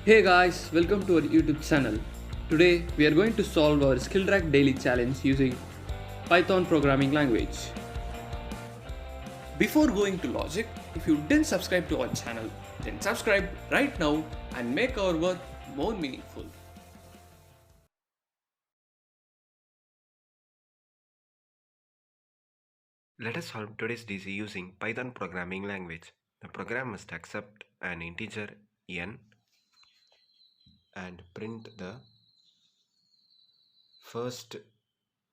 Hey guys, welcome to our YouTube channel. Today we are going to solve our skillrack daily challenge using Python programming language. Before going to logic, if you didn't subscribe to our channel, then subscribe right now and make our work more meaningful. Let us solve today's DC using Python programming language. The program must accept an integer n and print the first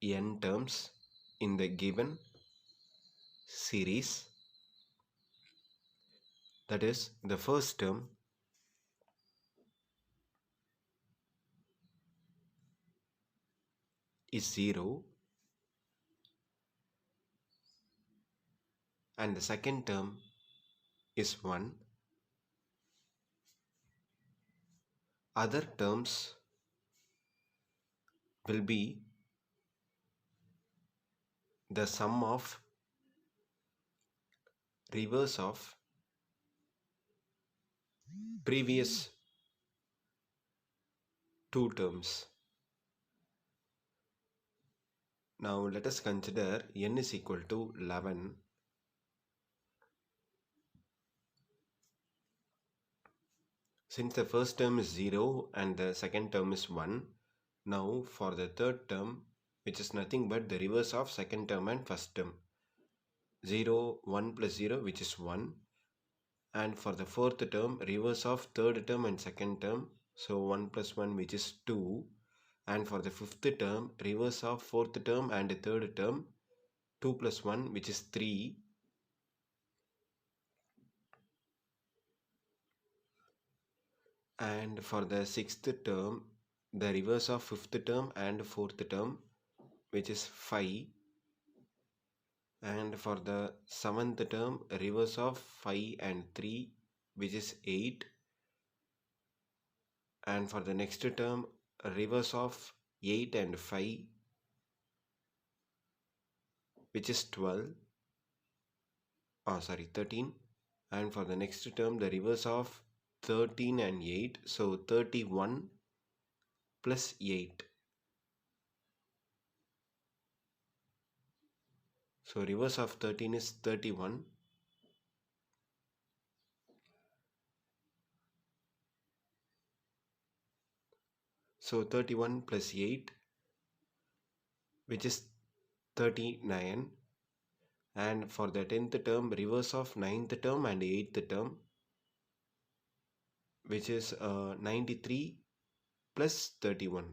n terms in the given series. That is, the first term is 0 and the second term is 1. Other terms will be the sum of reverse of previous two terms. Now let us consider n is equal to 11. Since the first term is 0 and the second term is 1, now for the third term, which is nothing but the reverse of second term and first term, 0, 1 plus 0, which is 1. And for the fourth term, reverse of third term and second term, so 1 plus 1, which is 2. And for the fifth term, reverse of fourth term and third term, 2 plus 1, which is 3. And for the sixth term, the reverse of fifth term and fourth term, which is 5. And for the seventh term, reverse of 5 and 3, which is 8. And for the next term, reverse of 8 and 5, which is 12. 13. And for the next term, the reverse of 13 and 8, so 31 plus 8. So reverse of 13 is 31. So 31 plus 8, which is 39. And for the 10th term, reverse of 9th term and 8th term, which is 93 plus 31.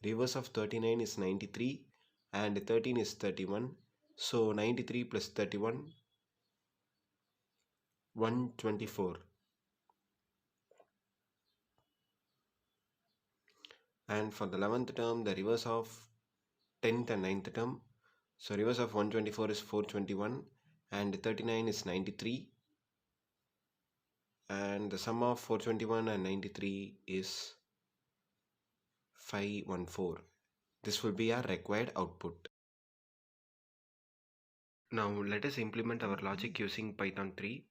Reverse of 39 is 93 and 13 is 31. So 93 plus 31, 124. And for the 11th term, the reverse of 10th and 9th term. So reverse of 124 is 421 and 39 is 93. And the sum of 421 and 93 is 514. This will be our required output. Now let us implement our logic using Python 3.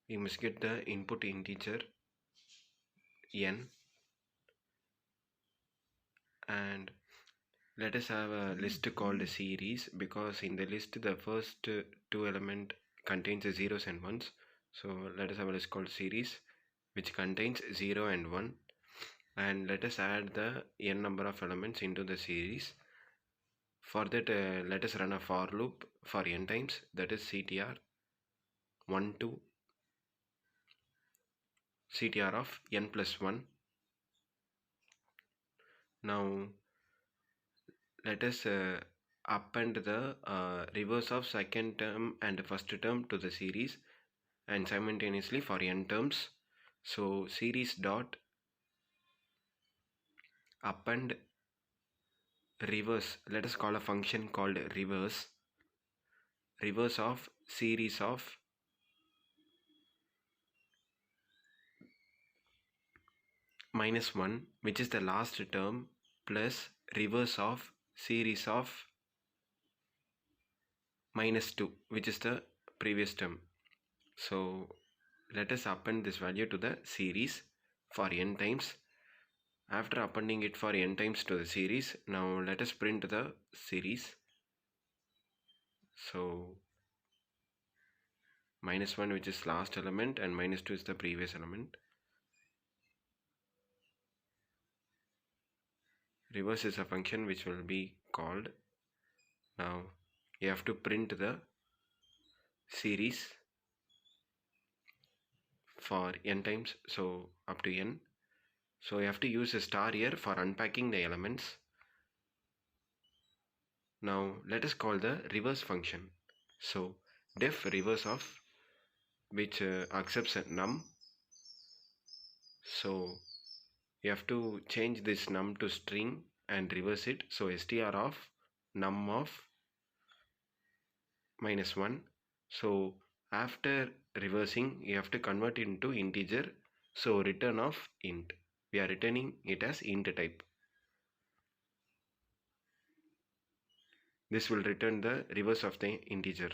We must get the input integer n and let us have a list called series, because in the list the first two element contains zeros and ones. So let us have a list called series which contains 0 and 1, and let us add the n number of elements into the series. For that let us run a for loop for n times, that is ctr 1 to ctr of n plus 1. Now let us append the reverse of second term and first term to the series and simultaneously for n terms. So series dot append reverse, let us call a function called reverse of series of -1, which is the last term, plus reverse of series of -2, which is the previous term. So let us append this value to the series for n times. After appending it for n times to the series, now let us print the series. So -1, which is last element, and -2 is the previous element. Reverse is a function which will be called. Now you have to print the series for n times, so up to n. So you have to use a star here for unpacking the elements. Now let us call the reverse function. So def reverse of, which accepts a num. So you have to change this num to string and reverse it. So str of num of -1. So after reversing, you have to convert it into integer. So return of int. We are returning it as int type. This will return the reverse of the integer.